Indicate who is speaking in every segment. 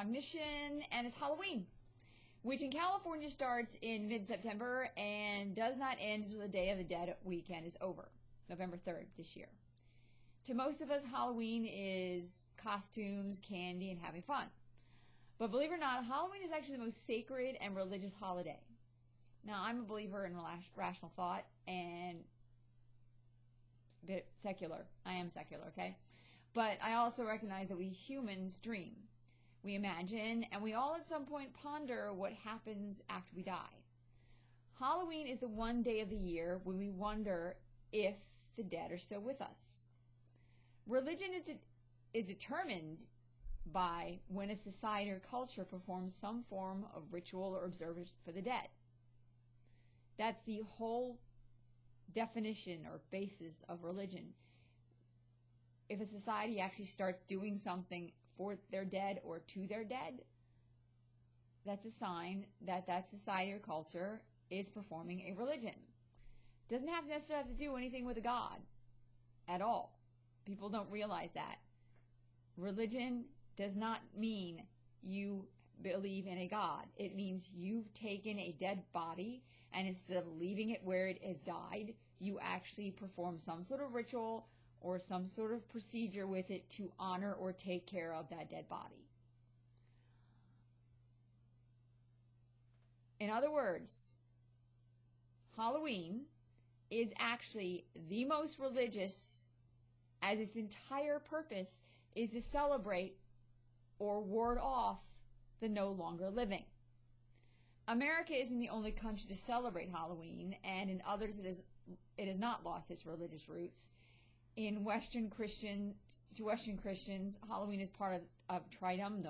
Speaker 1: Cognition, and it's Halloween, which in California starts in mid-September and does not end until the Day of the Dead weekend is over, November 3rd this year. To most of us, Halloween is costumes, candy, and having fun. But believe it or not, Halloween is actually the most sacred and religious holiday. Now, I'm a believer in rational thought and a bit secular. I am secular, okay? But I also recognize that we humans dream. We imagine, and we all at some point ponder what happens after we die. Halloween is the one day of the year when we wonder if the dead are still with us. Religion is determined by when a society or culture performs some form of ritual or observance for the dead. That's the whole definition or basis of religion. If a society actually starts doing something for their dead or to their dead, that's a sign that that society or culture is performing a religion. Doesn't have necessarily have to do anything with a god at all. People don't realize that. Religion does not mean you believe in a god. It means you've taken a dead body, and instead of leaving it where it has died, you actually perform some sort of ritual or some sort of procedure with it to honor or take care of that dead body. In other words, Halloween is actually the most religious, as its entire purpose is to celebrate or ward off the no longer living. America isn't the only country to celebrate Halloween, and in others it has not lost its religious roots. In Western Christians, Halloween is part of Triduum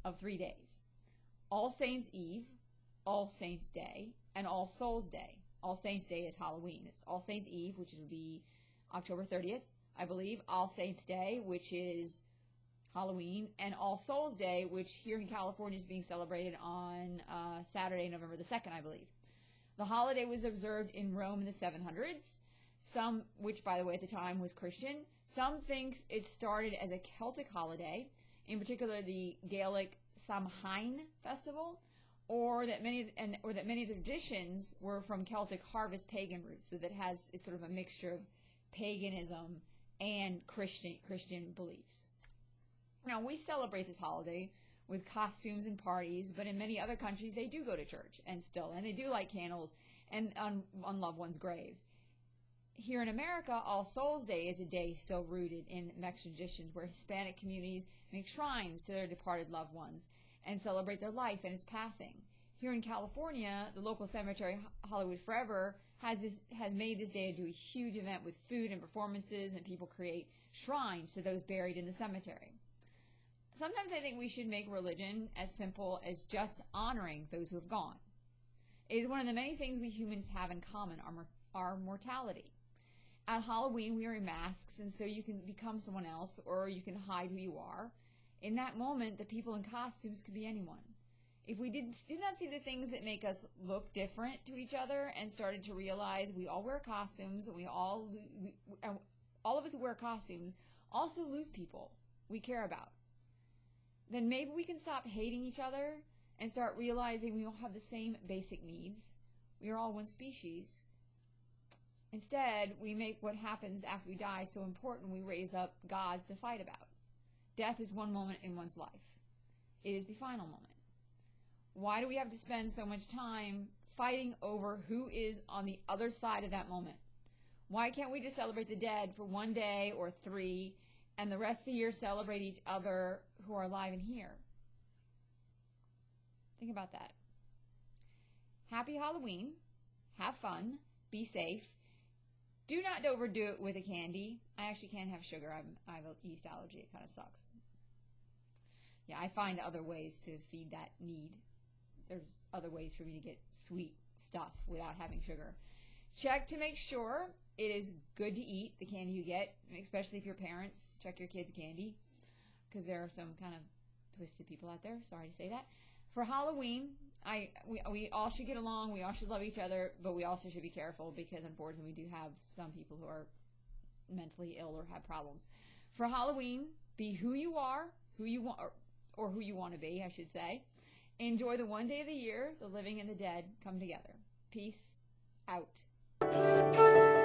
Speaker 1: of 3 days. All Saints Eve, All Saints Day, and All Souls Day. All Saints Day is Halloween. It's All Saints Eve, which would be October 30th, I believe. All Saints Day, which is Halloween, and All Souls Day, which here in California is being celebrated on Saturday, November the 2nd, I believe. The holiday was observed in Rome in the 700s. Some, which by the way at the time was Christian, some think it started as a Celtic holiday, in particular the Gaelic Samhain festival, or that many of the traditions were from Celtic harvest pagan roots, so that it's sort of a mixture of paganism and Christian beliefs. Now, we celebrate this holiday with costumes and parties, but in many other countries they do go to church and they do light candles and on loved ones' graves. Here in America, All Souls Day is a day still rooted in Mexican traditions where Hispanic communities make shrines to their departed loved ones and celebrate their life and its passing. Here in California, the local cemetery Hollywood Forever has made this day into a huge event with food and performances, and people create shrines to those buried in the cemetery. Sometimes I think we should make religion as simple as just honoring those who have gone. It is one of the many things we humans have in common, our mortality. At Halloween, we wear masks, and so you can become someone else, or you can hide who you are. In that moment, the people in costumes could be anyone. If we did not see the things that make us look different to each other and started to realize we all wear costumes, and all of us who wear costumes also lose people we care about, then maybe we can stop hating each other and start realizing we all have the same basic needs. We are all one species. Instead, we make what happens after we die so important we raise up gods to fight about. Death is one moment in one's life. It is the final moment. Why do we have to spend so much time fighting over who is on the other side of that moment? Why can't we just celebrate the dead for 1 day or 3, and the rest of the year celebrate each other who are alive and here? Think about that. Happy Halloween. Have fun. Be safe. Do not overdo it with a candy. I actually can't have sugar. I have a yeast allergy. It kind of sucks. Yeah, I find other ways to feed that need. There's other ways for me to get sweet stuff without having sugar. Check to make sure it is good to eat, the candy you get, especially if you're parents. Check your kids' candy, because there are some kind of twisted people out there. Sorry to say that. For Halloween, we all should get along, we all should love each other, but we also should be careful because unfortunately we do have some people who are mentally ill or have problems. For Halloween, be who you are, who you want, or who you want to be, I should say. Enjoy the one day of the year the living and the dead come together. Peace out.